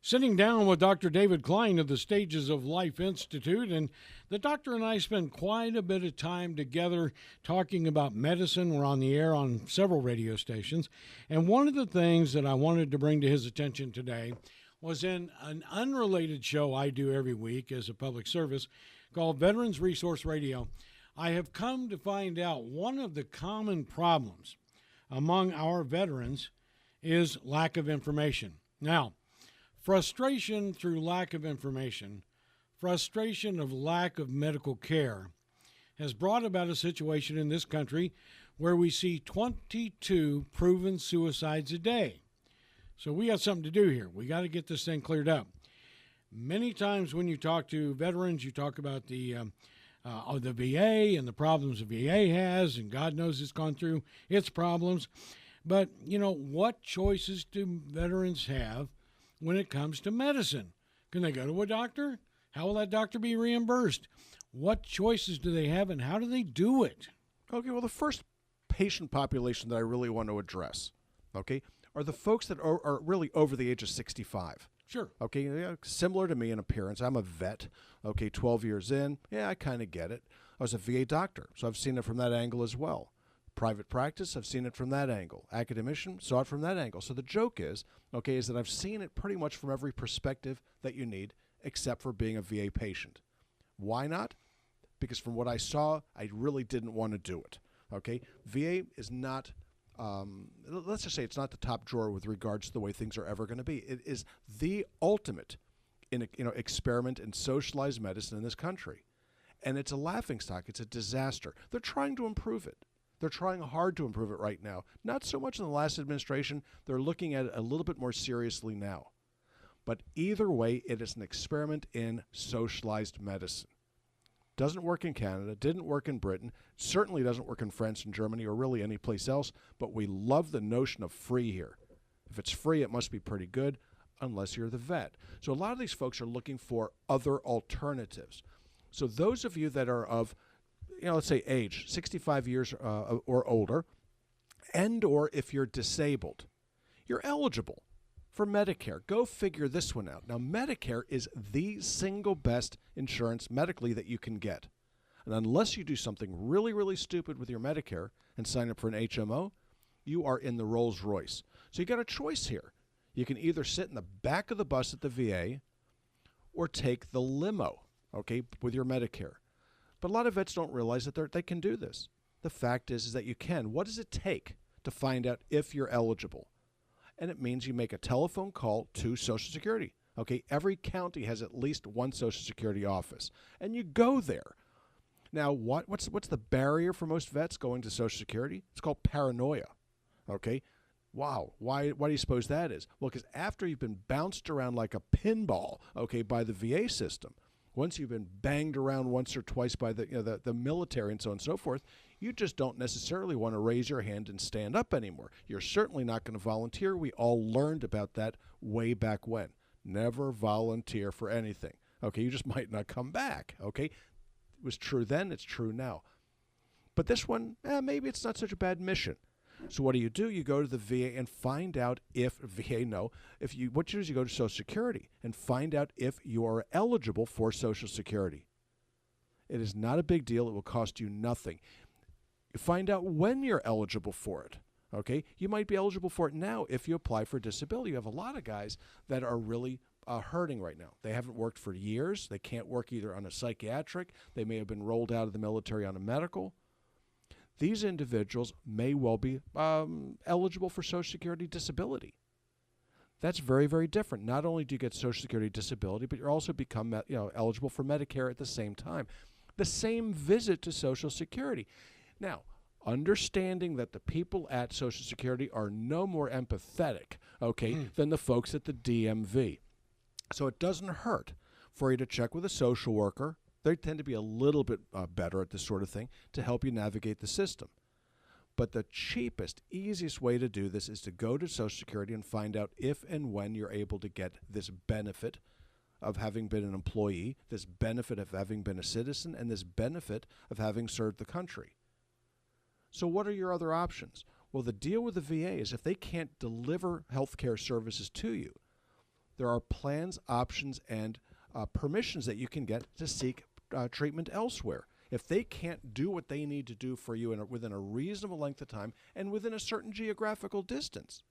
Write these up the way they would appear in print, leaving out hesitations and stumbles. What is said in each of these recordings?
Sitting down with Dr. David Klein of the Stages of Life Institute, and the doctor and I spend quite a bit of time together talking about medicine. We're on the air on several radio stations, and one of the things that I wanted to bring to his attention today was in an unrelated show I do every week as a public service called Veterans Resource Radio. I have come to find out one of the common problems among our veterans is lack of information. Now, frustration through lack of information, frustration of lack of medical care, has brought about a situation in this country where we see 22 proven suicides a day. So we got something to do here. We got to get this thing cleared up. Many times when you talk to veterans, you talk about the VA and the problems the VA has, and God knows it's gone through its problems. But, what choices do veterans have when it comes to medicine? Can they go to a doctor? How will that doctor be reimbursed? What choices do they have, and how do they do it? Okay, well, the first patient population that I really want to address, okay, are the folks that are really over the age of 65. Sure. Okay, yeah, similar to me in appearance. I'm a vet, okay, 12 years in. Yeah, I kind of get it. I was a VA doctor, so I've seen it from that angle as well. Private practice, I've seen it from that angle. Academician, saw it from that angle. So the joke is that I've seen it pretty much from every perspective that you need, except for being a VA patient. Why not? Because from what I saw, I really didn't want to do it. Okay, VA is not, let's just say it's not the top drawer with regards to the way things are ever going to be. It is the ultimate experiment in socialized medicine in this country. And it's a laughingstock. It's a disaster. They're trying to improve it. They're trying hard to improve it right now. Not so much in the last administration. They're looking at it a little bit more seriously now. But either way, it is an experiment in socialized medicine. Doesn't work in Canada, didn't work in Britain, certainly doesn't work in France and Germany or really any place else, but we love the notion of free here. If it's free, it must be pretty good, unless you're the vet. So a lot of these folks are looking for other alternatives. So those of you that are of let's say age, 65 years or older, and or if you're disabled, you're eligible for Medicare. Go figure this one out. Now, Medicare is the single best insurance medically that you can get. And unless you do something really, really stupid with your Medicare and sign up for an HMO, you are in the Rolls Royce. So you got a choice here. You can either sit in the back of the bus at the VA or take the limo, okay, with your Medicare. But a lot of vets don't realize that they can do this. The fact is that you can. What does it take to find out if you're eligible? And it means you make a telephone call to Social Security. Okay, every county has at least one Social Security office, and you go there. Now, what's the barrier for most vets going to Social Security? It's called paranoia. Okay, wow. Why do you suppose that is? Well, because after you've been bounced around like a pinball, okay, by the VA system. Once you've been banged around once or twice by the military and so on and so forth, you just don't necessarily want to raise your hand and stand up anymore. You're certainly not going to volunteer. We all learned about that way back when. Never volunteer for anything. Okay, you just might not come back. Okay, it was true then, it's true now. But this one, maybe it's not such a bad mission. So what do? You go to the VA and find out if you go to Social Security and find out if you are eligible for Social Security. It is not a big deal. It will cost you nothing. You find out when you're eligible for it. Okay, you might be eligible for it now if you apply for disability. You have a lot of guys that are really hurting right now. They haven't worked for years. They can't work either on a psychiatric. They may have been rolled out of the military on a medical. These individuals may well be eligible for Social Security disability. That's very, very different. Not only do you get Social Security disability, but you're also become eligible for Medicare at the same time. The same visit to Social Security. Now, understanding that the people at Social Security are no more empathetic, than the folks at the DMV. So it doesn't hurt for you to check with a social worker. They tend to be a little bit better at this sort of thing to help you navigate the system. But the cheapest, easiest way to do this is to go to Social Security and find out if and when you're able to get this benefit of having been an employee, this benefit of having been a citizen, and this benefit of having served the country. So what are your other options? Well, the deal with the VA is if they can't deliver health care services to you, there are plans, options, and permissions that you can get to seek treatment elsewhere. If they can't do what they need to do for you within a reasonable length of time and within a certain geographical distance,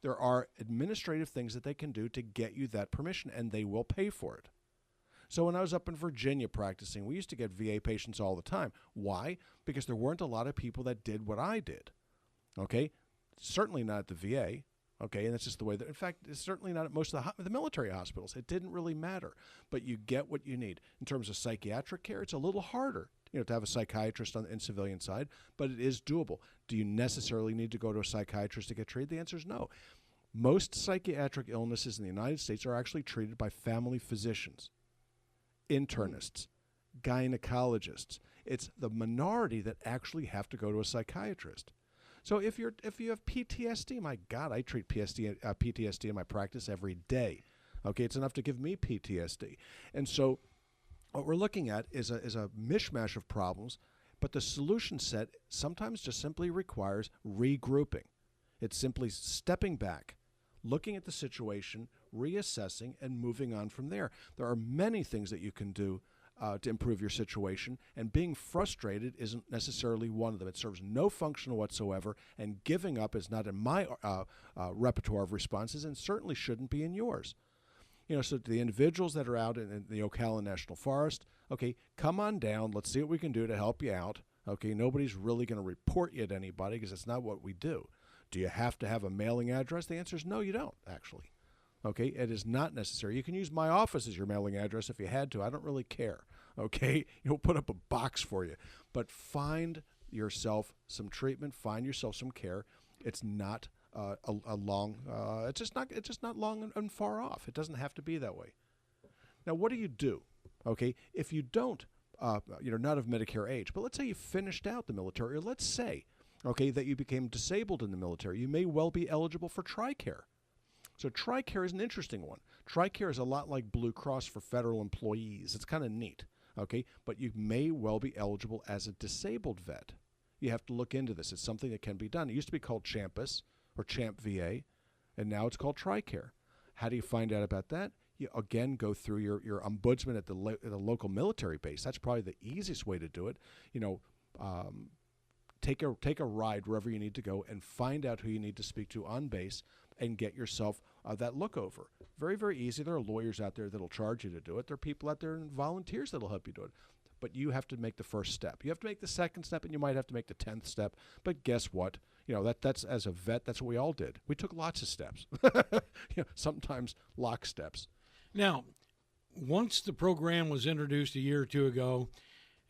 there are administrative things that they can do to get you that permission, and they will pay for it. So when I was up in Virginia practicing, we used to get VA patients all the time. Why? Because there weren't a lot of people that did what I did. Okay? Certainly not at the VA. Okay, and that's just the way that, in fact, it's certainly not at most of the military hospitals. It didn't really matter, but you get what you need. In terms of psychiatric care, it's a little harder, to have a psychiatrist on the civilian side, but it is doable. Do you necessarily need to go to a psychiatrist to get treated? The answer is no. Most psychiatric illnesses in the United States are actually treated by family physicians, internists, gynecologists. It's the minority that actually have to go to a psychiatrist. So if you have PTSD, my God, I treat PTSD in my practice every day. Okay, it's enough to give me PTSD. And so what we're looking at is a mishmash of problems, but the solution set sometimes just simply requires regrouping. It's simply stepping back, looking at the situation, reassessing, and moving on from there. There are many things that you can do to improve your situation, and being frustrated isn't necessarily one of them. It serves no function whatsoever, and giving up is not in my repertoire of responses, and certainly shouldn't be in yours. So to the individuals that are out in the Ocala National Forest, okay, come on down. Let's see what we can do to help you out. Okay, nobody's really going to report you to anybody because it's not what we do. Do you have to have a mailing address? The answer is no, you don't, actually. Okay, it is not necessary. You can use my office as your mailing address if you had to. I don't really care. Okay, we'll put up a box for you. But find yourself some treatment. Find yourself some care. It's not it's just not long and far off. It doesn't have to be that way. Now, what do? Okay, if you don't, not of Medicare age, but let's say you finished out the military, or let's say, okay, that you became disabled in the military, you may well be eligible for TRICARE. So TRICARE is an interesting one. TRICARE is a lot like Blue Cross for federal employees. It's kind of neat, okay? But you may well be eligible as a disabled vet. You have to look into this. It's something that can be done. It used to be called CHAMPUS or CHAMP VA, and now it's called TRICARE. How do you find out about that? You, again, go through your ombudsman at the local military base. That's probably the easiest way to do it. Take a ride wherever you need to go and find out who you need to speak to on base and get yourself that look over. Very, very easy. There are lawyers out there that'll charge you to do it. There are people out there and volunteers that'll help you do it. But you have to make the first step. You have to make the second step, and you might have to make the 10th step. But guess what? That's as a vet, that's what we all did. We took lots of steps. Sometimes lock steps. Now, once the program was introduced a year or two ago,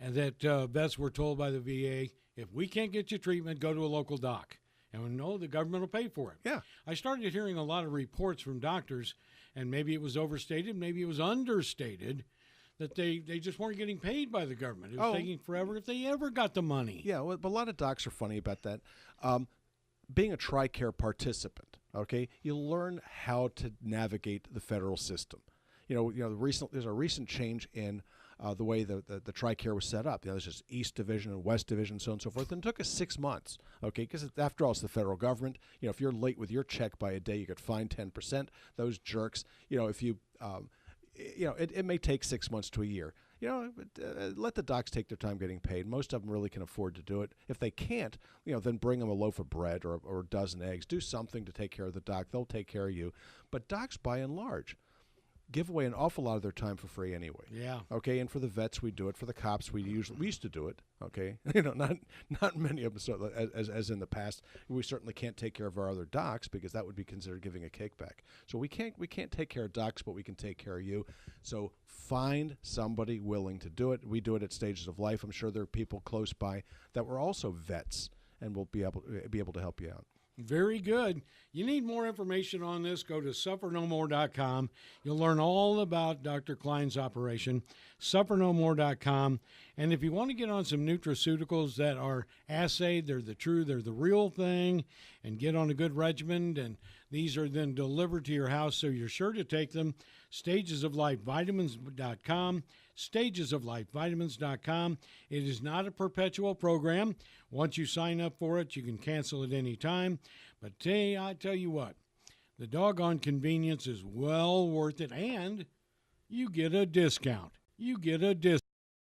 and that vets were told by the VA, if we can't get you treatment, go to a local doc. And we know the government will pay for it. Yeah. I started hearing a lot of reports from doctors, and maybe it was overstated, maybe it was understated, that they just weren't getting paid by the government. It was taking forever if they ever got the money. Yeah, well, but a lot of docs are funny about that. Being a TRICARE participant, okay, you learn how to navigate the federal system. There's a recent change in the way the TRICARE was set up. There's just East Division and West Division, so on and so forth. And it took us 6 months, okay, because after all, it's the federal government. If you're late with your check by a day, you get fined 10%. Those jerks, if you, it may take 6 months to a year. Let the docs take their time getting paid. Most of them really can afford to do it. If they can't, then bring them a loaf of bread or a dozen eggs. Do something to take care of the doc. They'll take care of you. But docs, by and large, give away an awful lot of their time for free anyway. Yeah. Okay, and for the vets, we do it. For the cops, we used to do it. Okay, not many of them. So as in the past, we certainly can't take care of our other docs because that would be considered giving a kickback. So we can't take care of docs, but we can take care of you. So find somebody willing to do it. We do it at Stages of Life. I'm sure there are people close by that were also vets and will be able to help you out. Very good. You need more information on this, go to suffernomore.com. You'll learn all about Dr. Klein's operation, suffernomore.com. And if you want to get on some nutraceuticals that are assayed, they're the real thing, and get on a good regimen, and these are then delivered to your house, so you're sure to take them, stagesoflifevitamins.com, stagesoflifevitamins.com. It is not a perpetual program. Once you sign up for it, you can cancel at any time. But I tell you what, The doggone convenience is well worth it, and you get a discount. You get a discount.